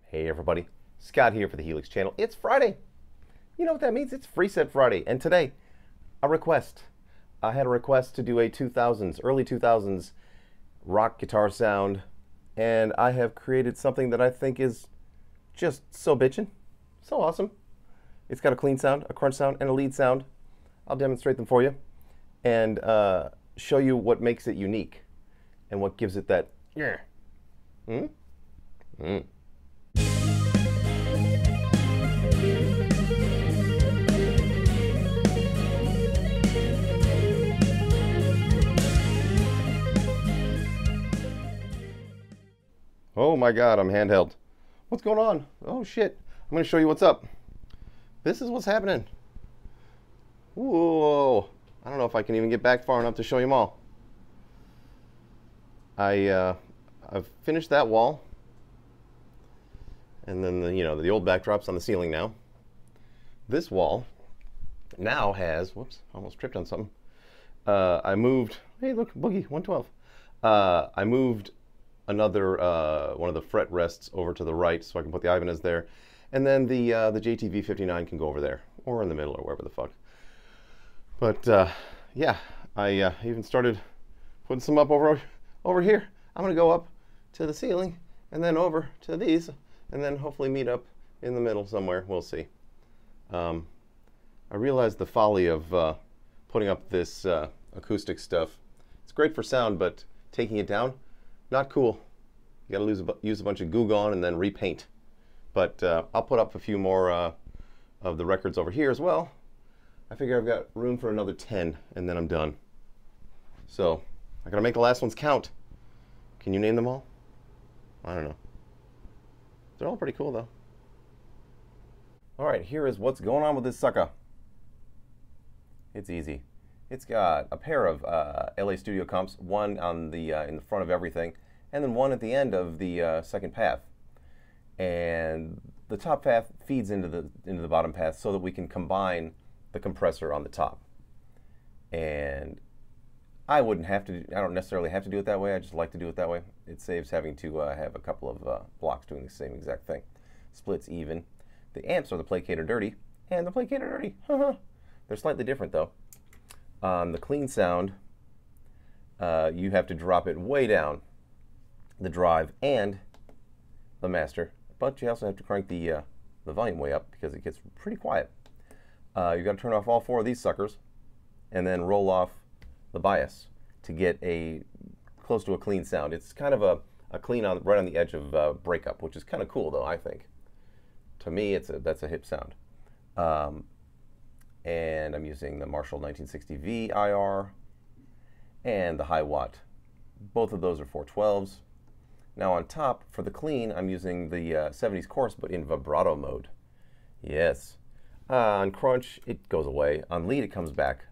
Hey everybody, Scott here for the Helix channel. It's Friday. You know what that means? It's Freeset Friday. And today, a request. I had a request to do a 2000s, early 2000s rock guitar sound, and I have created something that I think is just so bitchin', so awesome. It's got a clean sound, a crunch sound, and a lead sound. I'll demonstrate them for you and show you what makes it unique and what gives it that yeah. Oh my God, I'm handheld. What's going on? Oh shit. I'm going to show you what's up. This is what's happening. Whoa. I don't know if I can even get back far enough to show you them all. I've finished that wall. And then the old backdrop's on the ceiling now. This wall now has, whoops, almost tripped on something. I moved, hey look, Boogie, 112. I moved another one of the fret rests over to the right so I can put the Ibanez there. And then the JTV 59 can go over there, or in the middle, or wherever the fuck. But yeah, I even started putting some up over here. I'm gonna go up to the ceiling, and then over to these, and then hopefully meet up in the middle somewhere. We'll see. I realized the folly of putting up this acoustic stuff. It's great for sound, but taking it down, not cool. You gotta use a bunch of Goo Gone and then repaint. But I'll put up a few more of the records over here as well. I figure I've got room for another 10, and then I'm done. So I gotta make the last ones count. Can you name them all? I don't know. They're all pretty cool though. All right, here is what's going on with this sucker. It's easy. It's got a pair of LA Studio comps, one on the in the front of everything, and then one at the end of the second path. And the top path feeds into the bottom path so that we can combine the compressor on the top. And I don't necessarily have to do it that way. I just like to do it that way. It saves having to have a couple of blocks doing the same exact thing. Splits even. The amps are the placator dirty, and the placator dirty. They're slightly different though. On the clean sound, you have to drop it way down, the drive and the master, but you also have to crank the volume way up because it gets pretty quiet. You've got to turn off all four of these suckers and then roll off the bias to get close to a clean sound. It's kind of a clean right on the edge of breakup, which is kind of cool though, I think. To me, that's a hip sound. And I'm using the Marshall 1960V IR and the high watt. Both of those are 412s. Now on top, for the clean, I'm using the 70s chorus, but in vibrato mode. Yes. On crunch, it goes away. On lead, it comes back,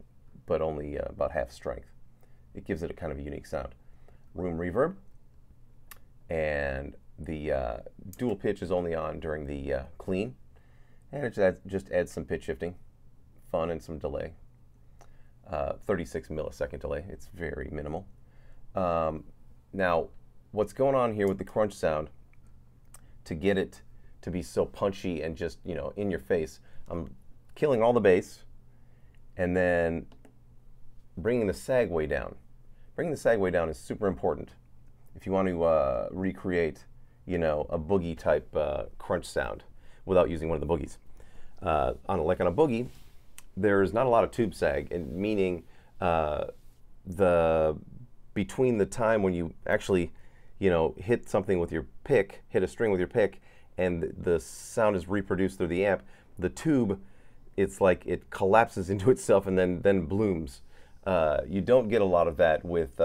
but only about half strength. It gives it a kind of unique sound. Room reverb. And the dual pitch is only on during the clean. And it just adds some pitch shifting, fun, and some delay. 36 millisecond delay. It's very minimal. Now, what's going on here with the crunch sound, to get it to be so punchy and just, in your face, I'm killing all the bass and then bringing the sag way down. Bringing the sag way down is super important if you want to recreate, a boogie type crunch sound without using one of the boogies. Like on a boogie, there's not a lot of tube sag, and meaning between the time when you actually hit something with your pick, hit a string with your pick, and the sound is reproduced through the amp, the tube, it's like it collapses into itself and then blooms. You don't get a lot of that with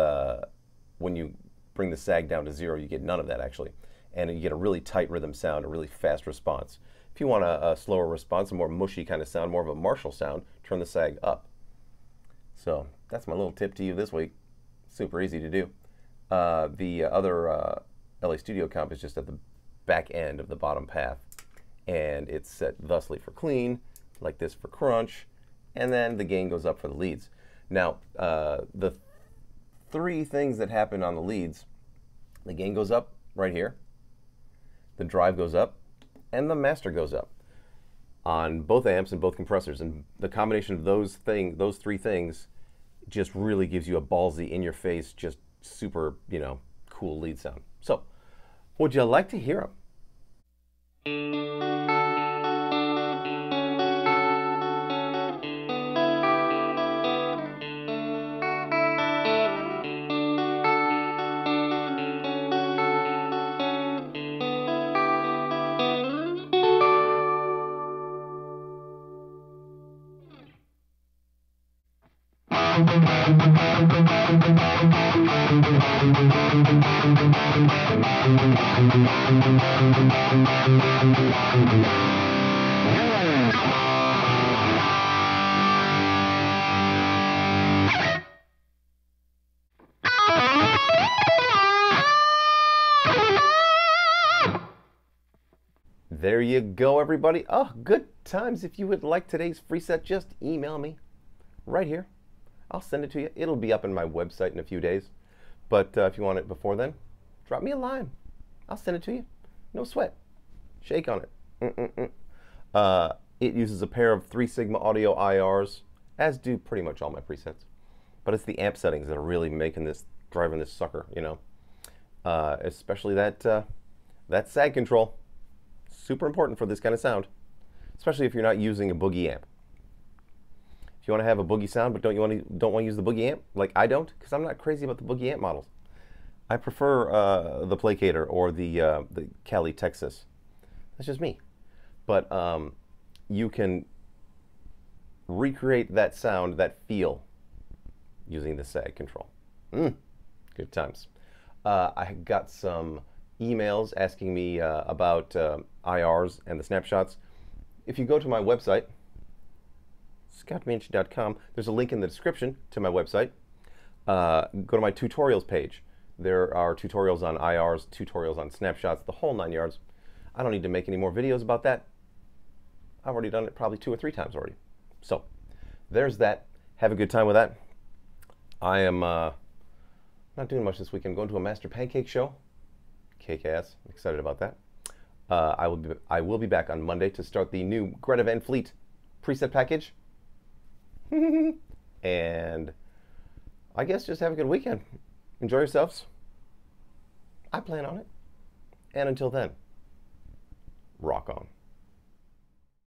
when you bring the sag down to 0. You get none of that actually, and you get a really tight rhythm sound, a really fast response. If you want a slower response, a more mushy kind of sound, more of a Marshall sound, turn the sag up. So that's my little tip to you this week. Super easy to do. The other LA Studio comp is just at the back end of the bottom path, and it's set thusly for clean, like this for crunch, and then the gain goes up for the leads. Now, the three things that happen on the leads, the gain goes up right here, the drive goes up, and the master goes up on both amps and both compressors. And the combination of those three things just really gives you a ballsy, in your face, just super, you know, cool lead sound. So, would you like to hear them? There you go, everybody. Oh, good times. If you would like today's Freeset, just email me right here. I'll send it to you. It'll be up on my website in a few days. But if you want it before then, drop me a line. I'll send it to you. No sweat. Shake on it. It uses a pair of 3 Sigma Audio IRs, as do pretty much all my presets. But it's the amp settings that are really making this, driving this sucker, you know. Especially that sag control. Super important for this kind of sound, especially if you're not using a boogie amp. If you want to have a boogie sound, but don't want to use the boogie amp, like I don't, because I'm not crazy about the boogie amp models. I prefer the Placator or the Cali Texas. That's just me. But you can recreate that sound, that feel, using the sag control. Good times. I got some emails asking me about IRs and the snapshots. If you go to my website, scottmansion.com, there's a link in the description to my website. Go to my tutorials page. There are tutorials on IRs, tutorials on snapshots, the whole 9 yards. I don't need to make any more videos about that. I've already done it probably 2 or 3 times already. So there's that. Have a good time with that. I am not doing much this weekend. Going to a Master Pancake show. Cake-ass. Excited about that. I will be back on Monday to start the new Greta Van Fleet preset package. And I guess just have a good weekend. Enjoy yourselves. I plan on it. And until then, rock on.